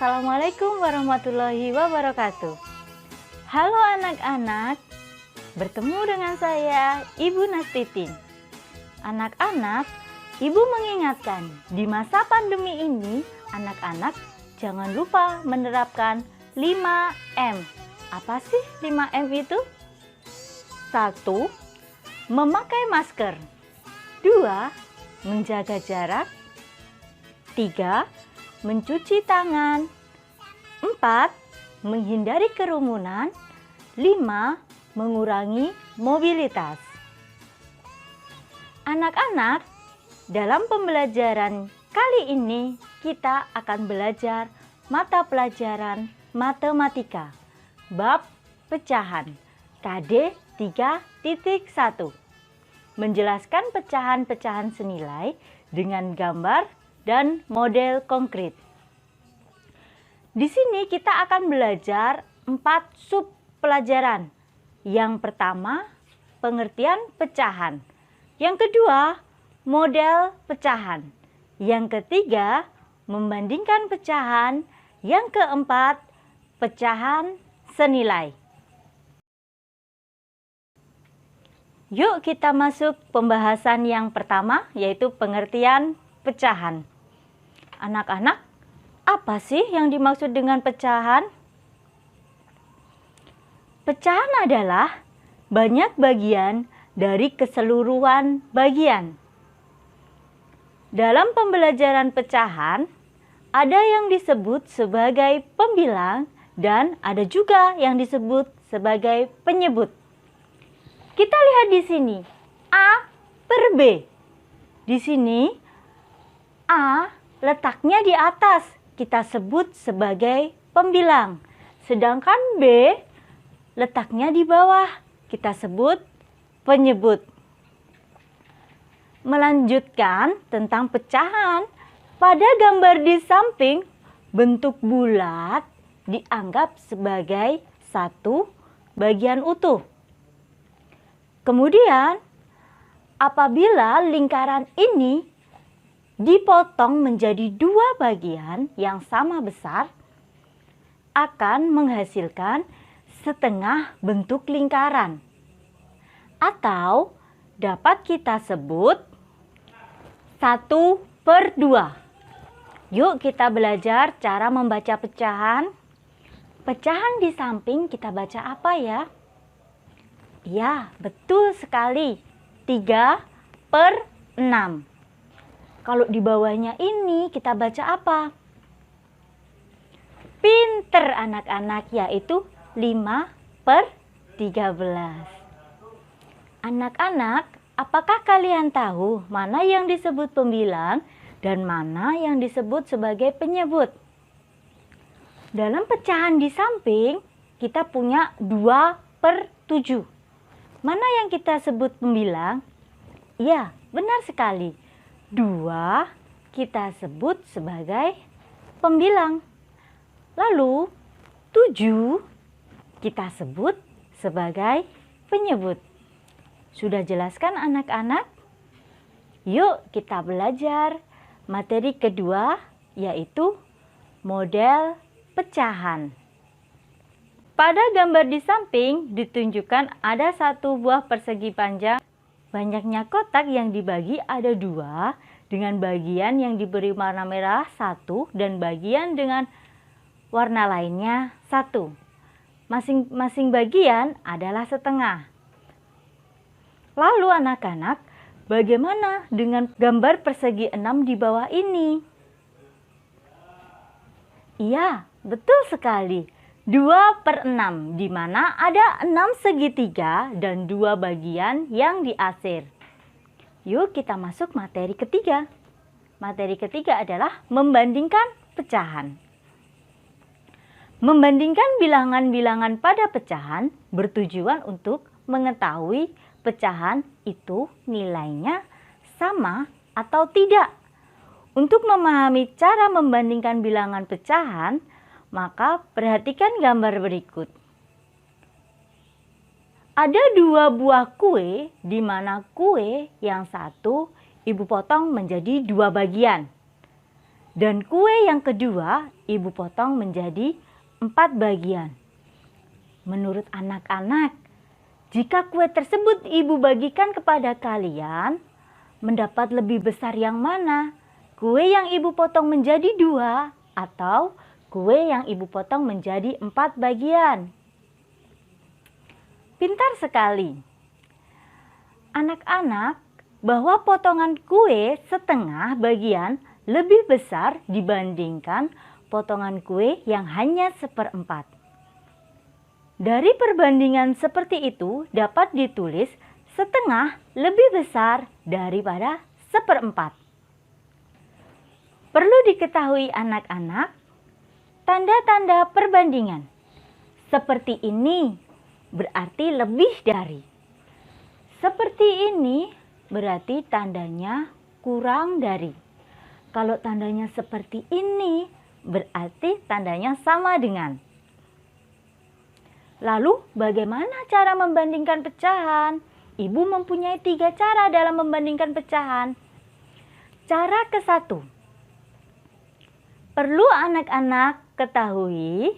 Assalamualaikum warahmatullahi wabarakatuh. Halo anak-anak, bertemu dengan saya Ibu Nastitin. Anak-anak, Ibu mengingatkan di masa pandemi ini, anak-anak jangan lupa menerapkan 5M. Apa sih 5M itu? 1. Memakai masker. 2. Menjaga jarak. 3. Mencuci tangan. 4. Menghindari kerumunan. 5. Mengurangi mobilitas. Anak-anak, dalam pembelajaran kali ini kita akan belajar mata pelajaran matematika bab pecahan KD 3.1, menjelaskan pecahan-pecahan senilai dengan gambar dan model konkret. Di sini kita akan belajar 4 sub pelajaran. Yang pertama, pengertian pecahan. Yang kedua, model pecahan. Yang ketiga, membandingkan pecahan. Yang keempat, pecahan senilai. Yuk kita masuk pembahasan yang pertama, yaitu pengertian pecahan. Anak-anak, apa sih yang dimaksud dengan pecahan? Pecahan adalah banyak bagian dari keseluruhan bagian. Dalam pembelajaran pecahan, ada yang disebut sebagai pembilang dan ada juga yang disebut sebagai penyebut. Kita lihat di sini, A per B. Di sini, A letaknya di atas, kita sebut sebagai pembilang. Sedangkan B letaknya di bawah, kita sebut penyebut. Melanjutkan tentang pecahan, pada gambar di samping, bentuk bulat dianggap sebagai satu bagian utuh. Kemudian, apabila lingkaran ini dipotong menjadi 2 bagian yang sama besar, akan menghasilkan setengah bentuk lingkaran. Atau dapat kita sebut 1/2. Yuk kita belajar cara membaca pecahan. Pecahan di samping kita baca apa ya? Ya, betul sekali. 3/6. Kalau di bawahnya ini kita baca apa? Pinter anak-anak, yaitu 5/13. Anak-anak, apakah kalian tahu mana yang disebut pembilang dan mana yang disebut sebagai penyebut? Dalam pecahan di samping, kita punya 2/7. Mana yang kita sebut pembilang? Ya, benar sekali. 2 kita sebut sebagai pembilang. Lalu 7 kita sebut sebagai penyebut. Sudah jelaskan anak-anak? Yuk kita belajar materi kedua, yaitu model pecahan. Pada gambar di samping ditunjukkan ada satu buah persegi panjang. Banyaknya kotak yang dibagi ada 2, dengan bagian yang diberi warna merah 1 dan bagian dengan warna lainnya 1. Masing-masing bagian adalah setengah. Lalu anak-anak, bagaimana dengan gambar persegi 6 di bawah ini? Iya, betul sekali. 2/6, di mana ada 6 segitiga dan 2 bagian yang diasir. Yuk kita masuk materi ketiga. Materi ketiga adalah membandingkan pecahan. Membandingkan bilangan-bilangan pada pecahan bertujuan untuk mengetahui pecahan itu nilainya sama atau tidak. Untuk memahami cara membandingkan bilangan pecahan, maka perhatikan gambar berikut. Ada 2 buah kue, di mana kue yang satu ibu potong menjadi 2 bagian. Dan kue yang kedua ibu potong menjadi 4 bagian. Menurut anak-anak, jika kue tersebut ibu bagikan kepada kalian, mendapat lebih besar yang mana? Kue yang ibu potong menjadi 2 atau kue yang ibu potong menjadi 4 bagian? Pintar sekali. Anak-anak, bahwa potongan kue setengah bagian lebih besar dibandingkan potongan kue yang hanya 1/4. Dari perbandingan seperti itu dapat ditulis setengah lebih besar daripada 1/4. Perlu diketahui anak-anak, tanda-tanda perbandingan seperti ini berarti lebih dari. Seperti ini berarti tandanya kurang dari. Kalau tandanya seperti ini berarti tandanya sama dengan. Lalu bagaimana cara membandingkan pecahan? Ibu mempunyai 3 cara dalam membandingkan pecahan. Cara ke-1. Perlu anak-anak ketahui,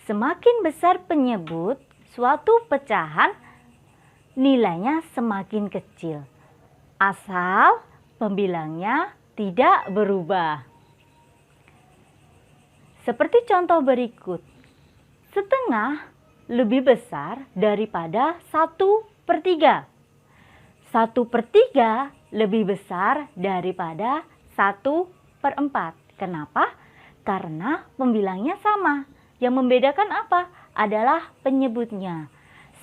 semakin besar penyebut suatu pecahan, nilainya semakin kecil. Asal pembilangnya tidak berubah. Seperti contoh berikut. Setengah lebih besar daripada 1/3. 1/3 lebih besar daripada 1/4. Kenapa? Karena pembilangnya sama. Yang membedakan apa? Adalah penyebutnya.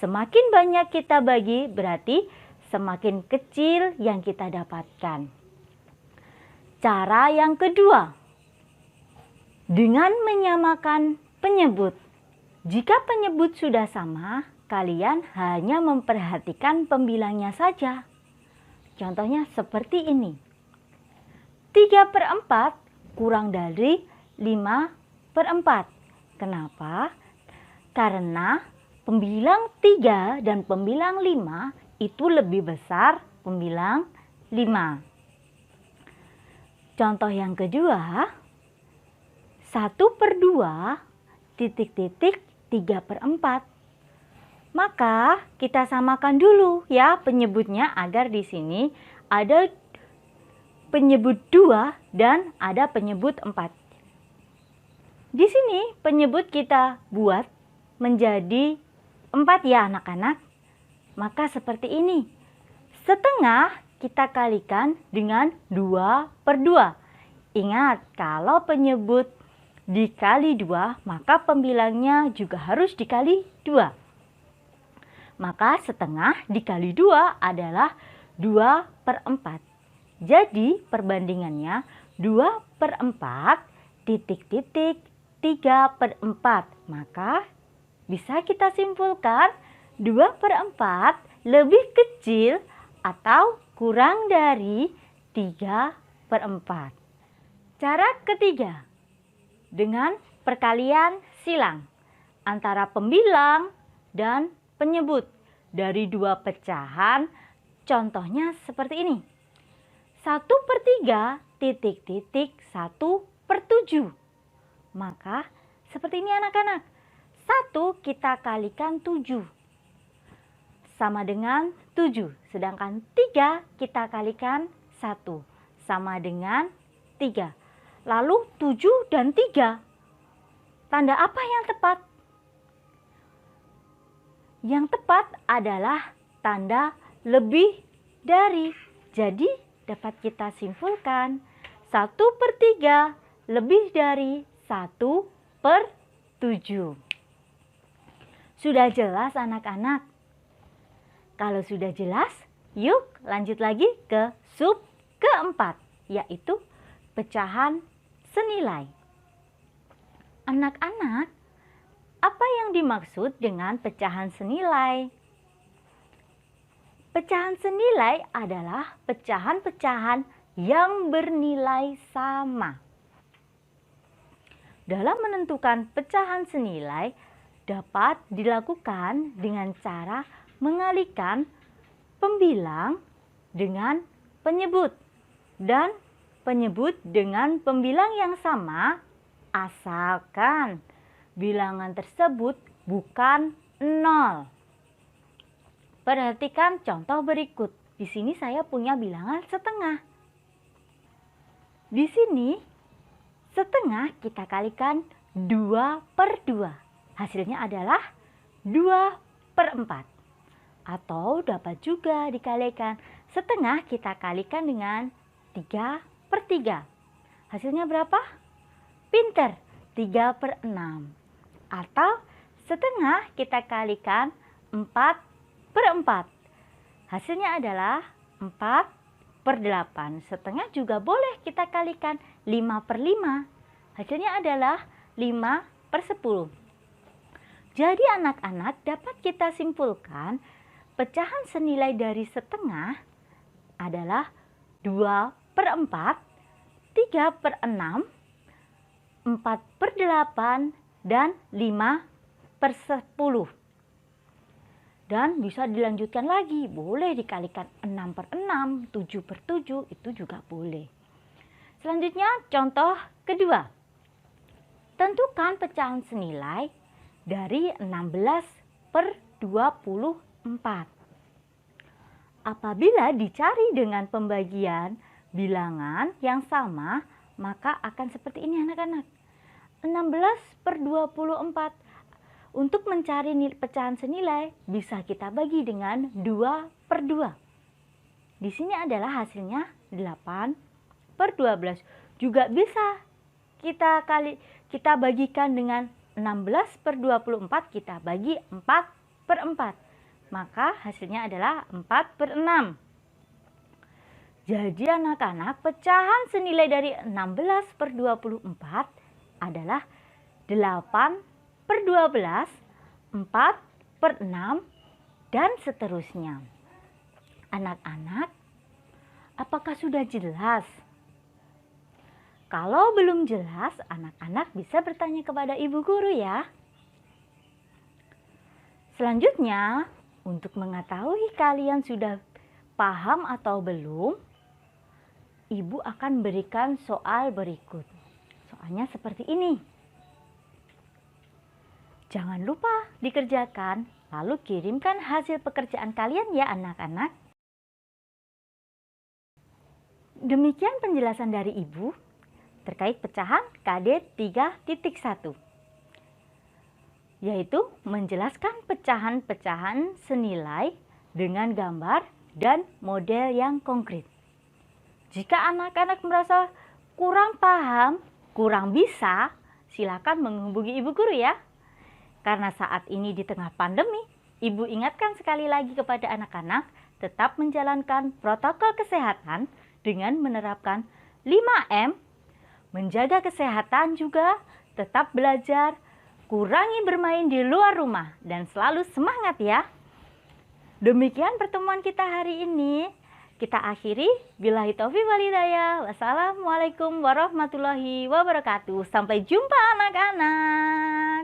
Semakin banyak kita bagi berarti semakin kecil yang kita dapatkan. Cara yang kedua, dengan menyamakan penyebut. Jika penyebut sudah sama, kalian hanya memperhatikan pembilangnya saja. Contohnya seperti ini. 3/4 kurang dari 5/4. Kenapa? Karena pembilang 3 dan pembilang 5 itu lebih besar pembilang 5. Contoh yang kedua, 1/2 titik-titik 3/4. Maka kita samakan dulu ya penyebutnya agar di sini ada penyebut 2 dan ada penyebut 4. Di sini penyebut kita buat menjadi 4 ya anak-anak. Maka seperti ini. Setengah kita kalikan dengan 2/2. Ingat, kalau penyebut dikali 2, maka pembilangnya juga harus dikali 2. Maka setengah dikali 2 adalah 2/4. Jadi perbandingannya 2/4 titik-titik 3/4. Maka bisa kita simpulkan 2/4 lebih kecil atau kurang dari 3/4. Cara ketiga, dengan perkalian silang antara pembilang dan penyebut dari 2 pecahan. Contohnya seperti ini. 1/3 titik-titik 1/7. Maka seperti ini anak-anak. 1 kita kalikan 7. Sama dengan 7. Sedangkan 3 kita kalikan 1. Sama dengan 3. Lalu 7 dan 3. Tanda apa yang tepat? Yang tepat adalah tanda lebih dari. Jadi dapat kita simpulkan 1/3 lebih dari 1/7. Sudah jelas anak-anak? Kalau sudah jelas, yuk lanjut lagi ke sub keempat, yaitu pecahan senilai. Anak-anak, apa yang dimaksud dengan pecahan senilai? Pecahan senilai adalah pecahan-pecahan yang bernilai sama. Dalam menentukan pecahan senilai dapat dilakukan dengan cara mengalihkan pembilang dengan penyebut dan penyebut dengan pembilang yang sama asalkan bilangan tersebut bukan 0. Perhatikan contoh berikut. Di sini saya punya bilangan setengah. Di sini setengah kita kalikan 2/2. Hasilnya adalah 2/4. Atau dapat juga dikalikan setengah kita kalikan dengan 3/3. Hasilnya berapa? Pinter, 3/6. Atau setengah kita kalikan 4/4. Hasilnya adalah 4/8. Setengah juga boleh kita kalikan 5/5. Hasilnya adalah 5/10. Jadi anak-anak dapat kita simpulkan pecahan senilai dari setengah adalah 2/4, 3/6, 4/8, dan 5/10. Dan bisa dilanjutkan lagi, boleh dikalikan 6/6, 7/7, itu juga boleh. Selanjutnya contoh kedua. Tentukan pecahan senilai dari 16/24. Apabila dicari dengan pembagian bilangan yang sama, maka akan seperti ini anak-anak. 16/24. Untuk mencari pecahan senilai bisa kita bagi dengan 2/2. Di sini adalah hasilnya 8/12. Juga bisa kita bagikan dengan 16/24, kita bagi 4/4. Maka hasilnya adalah 4/6. Jadi anak-anak, pecahan senilai dari 16/24 adalah 8/12, 4/6, dan seterusnya. Anak-anak, apakah sudah jelas? Kalau belum jelas, anak-anak bisa bertanya kepada ibu guru ya. Selanjutnya, untuk mengetahui kalian sudah paham atau belum, ibu akan berikan soal berikut. Soalnya seperti ini. Jangan lupa dikerjakan, lalu kirimkan hasil pekerjaan kalian ya anak-anak. Demikian penjelasan dari ibu terkait pecahan KD 3.1. Yaitu menjelaskan pecahan-pecahan senilai dengan gambar dan model yang konkret. Jika anak-anak merasa kurang paham, kurang bisa, silakan menghubungi ibu guru ya. Karena saat ini di tengah pandemi, ibu ingatkan sekali lagi kepada anak-anak tetap menjalankan protokol kesehatan dengan menerapkan 5M, menjaga kesehatan juga, tetap belajar, kurangi bermain di luar rumah, dan selalu semangat ya. Demikian pertemuan kita hari ini. Kita akhiri. Billahi taufiq wal hidayah. Wassalamualaikum warahmatullahi wabarakatuh. Sampai jumpa anak-anak.